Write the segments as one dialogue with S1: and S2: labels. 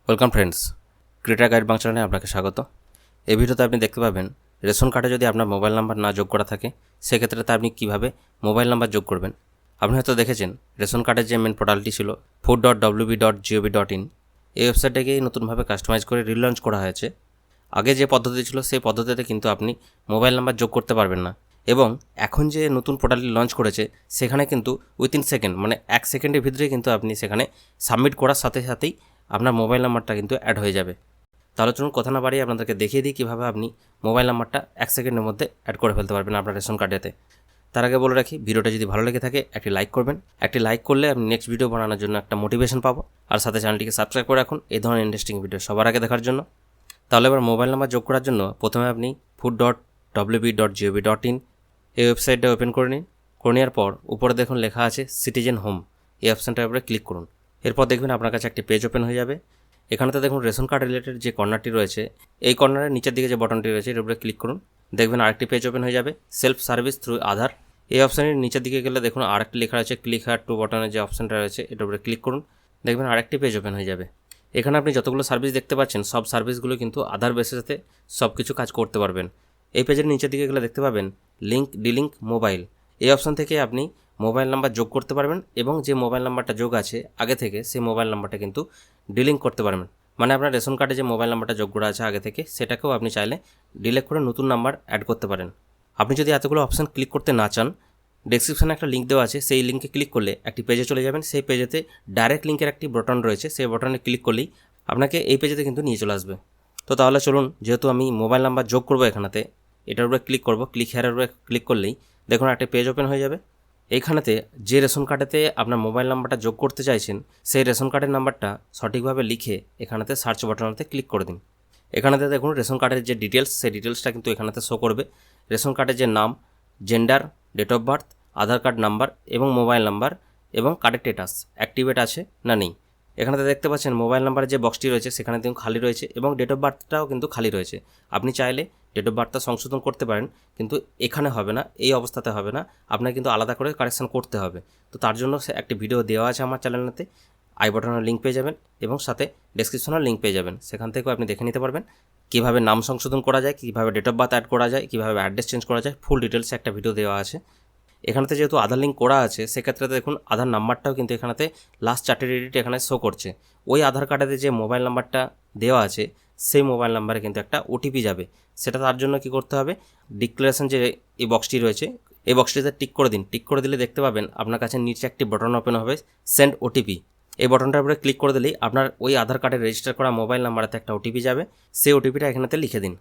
S1: Welcome friends, creator guide Bangla চ্যানেলে আপনাকে স্বাগত। এই ভিডিওতে আপনি দেখতে পাবেন রেশন কার্ডে যদি আপনার মোবাইল নাম্বার না যোগ করা থাকে সেক্ষেত্রে তা আপনি কীভাবে মোবাইল নাম্বার যোগ করবেন। আপনি হয়তো দেখেছেন রেশন কার্ডের যে মেন পোর্টালটি ছিল food.wb.gov.in, এই ওয়েবসাইটটাকেই নতুনভাবে কাস্টমাইজ করে রিলঞ্চ করা হয়েছে। আগে যে পদ্ধতি ছিল সেই পদ্ধতিতে কিন্তু আপনি মোবাইল নাম্বার যোগ করতে পারবেন না, এবং এখন যে নতুন পোর্টালটি লঞ্চ করেছে সেখানে কিন্তু উইথিন সেকেন্ড মানে 1 সেকেন্ডের ভিতরেই কিন্তু আপনি সেখানে সাবমিট করার সাথে সাথেই আপনার মোবাইল নাম্বারটা কিন্তু অ্যাড হয়ে যাবে। তাহলে চলুন কথা না বাড়িয়ে আপনাদেরকে দেখিয়ে দিই কীভাবে আপনি মোবাইল নাম্বারটা 1 সেকেন্ডের মধ্যে অ্যাড করে ফেলতে পারবেন আপনার রেশন কার্ডেতে। তার আগে বলে রাখি, ভিডিওটা যদি ভালো লেগে থাকে একটি লাইক করবেন। একটি লাইক করলে আমি নেক্সট ভিডিও বানানোর জন্য একটা মোটিভেশন পাবো, আর সাথে চ্যানেলটিকে সাবস্ক্রাইব করে রাখুন এই ধরনের ইন্টারেস্টিং ভিডিও সবার আগে দেখার জন্য। তাহলে এবার মোবাইল নাম্বার যোগ করার জন্য প্রথমে আপনি food.wb.gov.in এই ওয়েবসাইটটা ওপেন করে নিন। করে নেওয়ার পর উপরে দেখুন লেখা আছে সিটিজেন হোম, এই অপশানটার উপরে ক্লিক করুন। এরপর দেখবেন আপনার কাছে একটি পেজ ওপেন হয়ে যাবে। এখানেতে দেখুন রেশন কার্ড রিলেটেড যে কর্নারটি রয়েছে, এই কর্নারের নিচের দিকে যে বাটনটি রয়েছে এর উপরে ক্লিক করুন। দেখবেন আরেকটি পেজ ওপেন হয়ে যাবে, সেলফ সার্ভিস থ্রু আধার। এই অপশানের নিচের দিকে গেলে দেখুন আরেকটি লেখা আছে ক্লিক হার টু বাটনের যে অপশানটা রয়েছে এটার উপরে ক্লিক করুন। দেখবেন আরেকটি পেজ ওপেন হয়ে যাবে। এখানে আপনি যতগুলো সার্ভিস দেখতে পাচ্ছেন সব সার্ভিসগুলো কিন্তু আধার বেসের সাথে সব কিছু কাজ করতে পারবেন। এই পেজের নিচের দিকে গেলে দেখতে পাবেন লিঙ্ক ডিলিঙ্ক মোবাইল, এই অপশান থেকে আপনি মোবাইল নাম্বার যোগ করতে পারবেন, এবং যে মোবাইল নাম্বারটা যোগ আছে আগে থেকে সেই মোবাইল নাম্বারটা কিন্তু ডিলিঙ্ক করতে পারবেন। মানে আপনার রেশন কার্ডে যে মোবাইল নাম্বারটা যোগ করা আছে আগে থেকে সেটাকেও আপনি চাইলে ডিলিট করে নতুন নাম্বার অ্যাড করতে পারেন। আপনি যদি এতগুলো অপশান ক্লিক করতে না চান, ডেসক্রিপশনে একটা লিঙ্ক দেওয়া আছে, সেই লিঙ্কে ক্লিক করলে একটি পেজে চলে যাবেন। সেই পেজেতে ডাইরেক্ট লিঙ্কের একটি বাটন রয়েছে, সেই বাটনে ক্লিক করলেই আপনাকে এই পেজেতে কিন্তু নিয়ে চলে আসবে। তো তাহলে চলুন, যেহেতু আমি মোবাইল নাম্বার যোগ করবো এখানেতে, এটার উপরে ক্লিক করব। ক্লিক হেয়ারের উপরে ক্লিক করলেই দেখুন একটা পেজ ওপেন হয়ে যাবে। এইখানেতে যে রেশন কার্ডেতে আপনার মোবাইল নাম্বারটা যোগ করতে চাইছেন সেই রেশন কার্ডের নাম্বারটা সঠিকভাবে লিখে এখানেতে সার্চ বাটনতে ক্লিক করে দিন। এখানেতে দেখুন রেশন কার্ডের যে ডিটেলস, সেই ডিটেলসটা কিন্তু এখানেতে শো করবে। রেশন কার্ডের যে নাম, gender, date of birth, Aadhaar card number এবং মোবাইল নাম্বার, এবং কার্ডের স্ট্যাটাস অ্যাক্টিভেট আছে না নেই। এখানেতে দেখতে পাচ্ছেন মোবাইল নাম্বারের যে বক্সটি রয়েছে সেখানে কিন্তু খালি রয়েছে, এবং ডেট অফ বার্থটাও কিন্তু খালি রয়েছে। আপনি চাইলে ডেট অফ বার্থটা সংশোধন করতে পারেন, কিন্তু এখানে হবে না, এই অবস্থাতে হবে না, আপনার কিন্তু আলাদা করে কারেকশান করতে হবে। তো তার জন্য একটি ভিডিও দেওয়া আছে আমার চ্যানেলেতে, আই বাটনের লিঙ্ক পেয়ে যাবেন এবং সাথে ডেসক্রিপশনের লিঙ্ক পেয়ে যাবেন। সেখান থেকেও আপনি দেখে নিতে পারবেন কীভাবে নাম সংশোধন করা যায়, কীভাবে ডেট অফ বার্থ অ্যাড করা যায়, কীভাবে অ্যাড্রেস চেঞ্জ করা যায়, ফুল ডিটেলসে একটা ভিডিও দেওয়া আছে। এখানেতে যেহেতু আধার লিঙ্ক করা আছে সেক্ষেত্রে দেখুন আধার নাম্বারটাও কিন্তু এখানেতে লাস্ট 4টে ডিজিট এখানে শো করছে। ওই আধার কার্ডেতে যে মোবাইল নাম্বারটা দেওয়া আছে সেই মোবাইল নাম্বারে কিন্তু একটা ওটিপি যাবে। সেটা তার জন্য কি করতে হবে, ডিক্লারেশন যে এই বক্সটি রয়েছে এই বক্সটিতে টিক করে দিন। টিক করে দিলে দেখতে পাবেন আপনার কাছে নিচে একটি বাটন ওপেন হবে, সেন্ড ওটিপি। এই বাটনটার উপরে ক্লিক করে দিলেই আপনার ওই আধার কার্ডে রেজিস্টার করা মোবাইল নাম্বারেতে একটা ওটিপি যাবে। সেই ওটিপিটা এখানেতে লিখে দিন।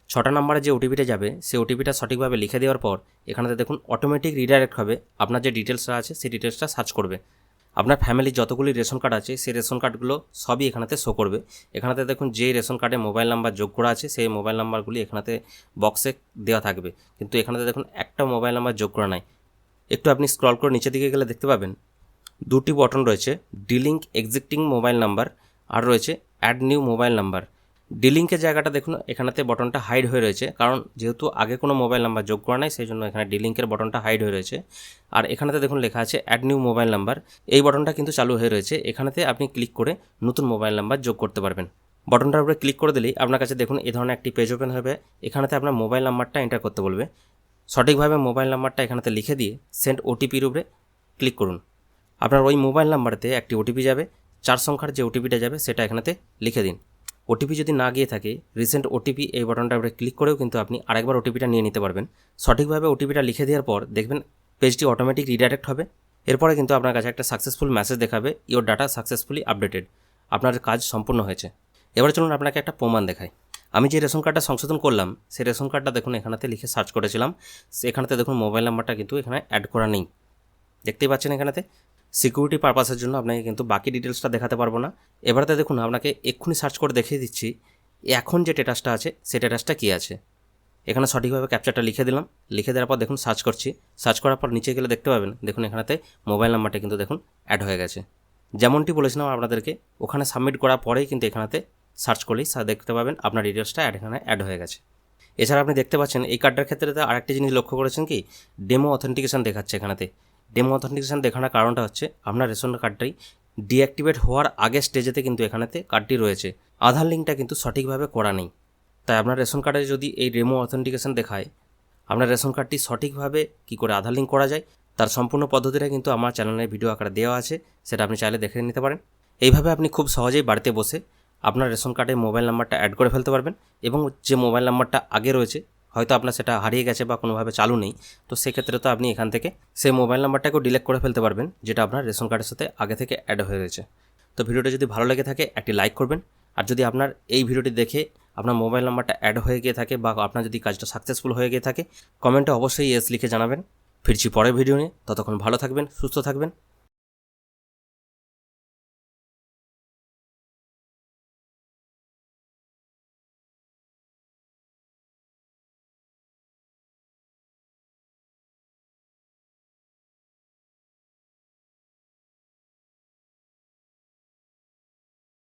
S1: 6টা নাম্বারে যে ওটিপিটা যাবে সেই ওটিপিটা সঠিকভাবে লিখে দেওয়ার পর এখানেতে দেখুন অটোমেটিক রিডাইরেক্ট হবে, আপনার যে ডিটেলসটা আছে সেই ডিটেলসটা সার্চ করবে। আপনার ফ্যামিলির যতগুলি রেশন কার্ড আছে সেই রেশন কার্ডগুলো সবই এখানেতে শো করবে। এখানেতে দেখুন যেই রেশন কার্ডে মোবাইল নাম্বার যোগ করা আছে সেই মোবাইল নাম্বারগুলি এখানেতে বক্সে দেওয়া থাকবে, কিন্তু এখানেতে দেখুন একটা মোবাইল নাম্বার যোগ করা নাই। একটু আপনি স্ক্রল করে নিচের দিকে গেলে দেখতে পাবেন 2টি বাটন রয়েছে, ডিলিঙ্ক এক্সিস্টিং মোবাইল নাম্বার আর রয়েছে অ্যাড নিউ মোবাইল নাম্বার। ডিলিঙ্কের জায়গাটা দেখুন এখানেতে বাটনটা হাইড হয়ে রয়েছে, কারণ যেহেতু আগে কোনো মোবাইল নাম্বার যোগ করা নাই সেই জন্য এখানে ডিলিঙ্কের বাটনটা হাইড হয়ে রয়েছে। আর এখানেতে দেখুন লেখা আছে অ্যাড নিউ মোবাইল নাম্বার, এই বাটনটা কিন্তু চালু হয়ে রয়েছে। এখানেতে আপনি ক্লিক করে নতুন মোবাইল নাম্বার যোগ করতে পারবেন। বাটনটার উপরে ক্লিক করে দিলেই আপনার কাছে দেখুন এই ধরনের একটি পেজ ওপেন হবে। এখানেতে আপনার মোবাইল নাম্বারটা এন্টার করতে বলবে। সঠিকভাবে মোবাইল নাম্বারটা এখানেতে লিখে দিয়ে সেন্ড ওটিপির উপরে ক্লিক করুন। আপনার ওই মোবাইল নাম্বারেতে একটি ওটিপি যাবে, 4 সংখ্যার যে ওটিপিটা যাবে সেটা এখানেতে লিখে দিন। ওটিপি যদি না গিয়ে থাকে রিসেন্ট ওটিপি এই বাটনটার উপরে ক্লিক করেও কিন্তু আপনি আরেকবার ওটিপিটা নিয়ে নিতে পারবেন। সঠিকভাবে ওটিপিটা লিখে দেওয়ার পর দেখবেন পেজটি অটোমেটিক রিডাইরেক্ট হবে। এরপরে কিন্তু আপনার কাছে একটা সাকসেসফুল মেসেজ দেখাবে, ইওর ডাটা সাকসেসফুলি আপডেটেড, আপনার কাজ সম্পূর্ণ হয়েছে। এবার চলুন আপনাকে একটা প্রমাণ দেখাই। আমি যে রেশন কার্ডটা সংশোধন করলাম সেই রেশন কার্ডটা দেখুন এখানেতে লিখে সার্চ করেছিলাম, এখানেতে দেখুন মোবাইল নাম্বারটা কিন্তু এখানে অ্যাড করা নেই। দেখতেই পাচ্ছেন এখানেতে সিকিউরিটি পারপাসের জন্য আপনাকে কিন্তু বাকি ডিটেলসটা দেখাতে পারবো না। এবারে দেখুন আপনাকে এক্ষুনি সার্চ করে দেখিয়ে দিচ্ছি এখন যে স্ট্যাটাসটা আছে সেই স্ট্যাটাসটা কী আছে। এখানে সঠিকভাবে ক্যাপচারটা লিখে দিলাম, লিখে দেওয়ার পর দেখুন সার্চ করছি। সার্চ করার পর নিচে গেলে দেখতে পাবেন দেখুন এখানেতে মোবাইল নাম্বারটা কিন্তু দেখুন অ্যাড হয়ে গেছে। যেমনটি বলেছিলাম আপনাদেরকে, ওখানে সাবমিট করার পরেই কিন্তু এখানেতে সার্চ করলেই দেখতে পাবেন আপনার ডিটেলসটা এখানে অ্যাড হয়ে গেছে। এছাড়া আপনি দেখতে পাচ্ছেন এই কার্ডটার ক্ষেত্রে আরেকটি জিনিস লক্ষ্য করেছেন কি, ডেমো অথেন্টিকেশন দেখাচ্ছে। এখানেতে ডেমো অথেন্টিকেশন দেখানোর কারণটা হচ্ছে আপনার রেশন কার্ডটাই ডিঅ্যাক্টিভেট হওয়ার আগের স্টেজেতে কিন্তু এখানেতে কার্ডটি রয়েছে। আধার লিঙ্কটা কিন্তু সঠিকভাবে করা নেই। তাই আপনার রেশন কার্ডে যদি এই রেমো অথেন্টিকেশন দেখায়, আপনার রেশন কার্ডটি সঠিকভাবে কী করে আধার লিঙ্ক করা যায় তার সম্পূর্ণ পদ্ধতিটা কিন্তু আমার চ্যানেলে ভিডিও আকারে দেওয়া আছে, সেটা আপনি চাইলে দেখে নিতে পারেন। এইভাবে আপনি খুব সহজেই বাড়িতে বসে আপনার রেশন কার্ডে মোবাইল নাম্বারটা অ্যাড করে ফেলতে পারবেন, এবং যে মোবাইল নাম্বারটা আগে রয়েছে হয়তো আপনার সেটা হারিয়ে গেছে বা কোনোভাবে চালু নেই, তো সেক্ষেত্রে তো আপনি এখান থেকে সেই মোবাইল নাম্বারটাকেও ডিলিট করে ফেলতে পারবেন যেটা আপনার রেশন কার্ডের সাথে আগে থেকে অ্যাড হয়ে রয়েছে। তো ভিডিওটা যদি ভালো লেগে থাকে একটি লাইক করবেন, আর যদি আপনার এই ভিডিওটি দেখে আপনার মোবাইল নাম্বারটা অ্যাড হয়ে গিয়ে থাকে বা আপনার যদি কাজটা সাকসেসফুল হয়ে গিয়ে থাকে, কমেন্টে অবশ্যই ইয়েস লিখে জানাবেন। ফিরছি পরের ভিডিও নিয়ে, ততক্ষণ ভালো থাকবেন, সুস্থ থাকবেন,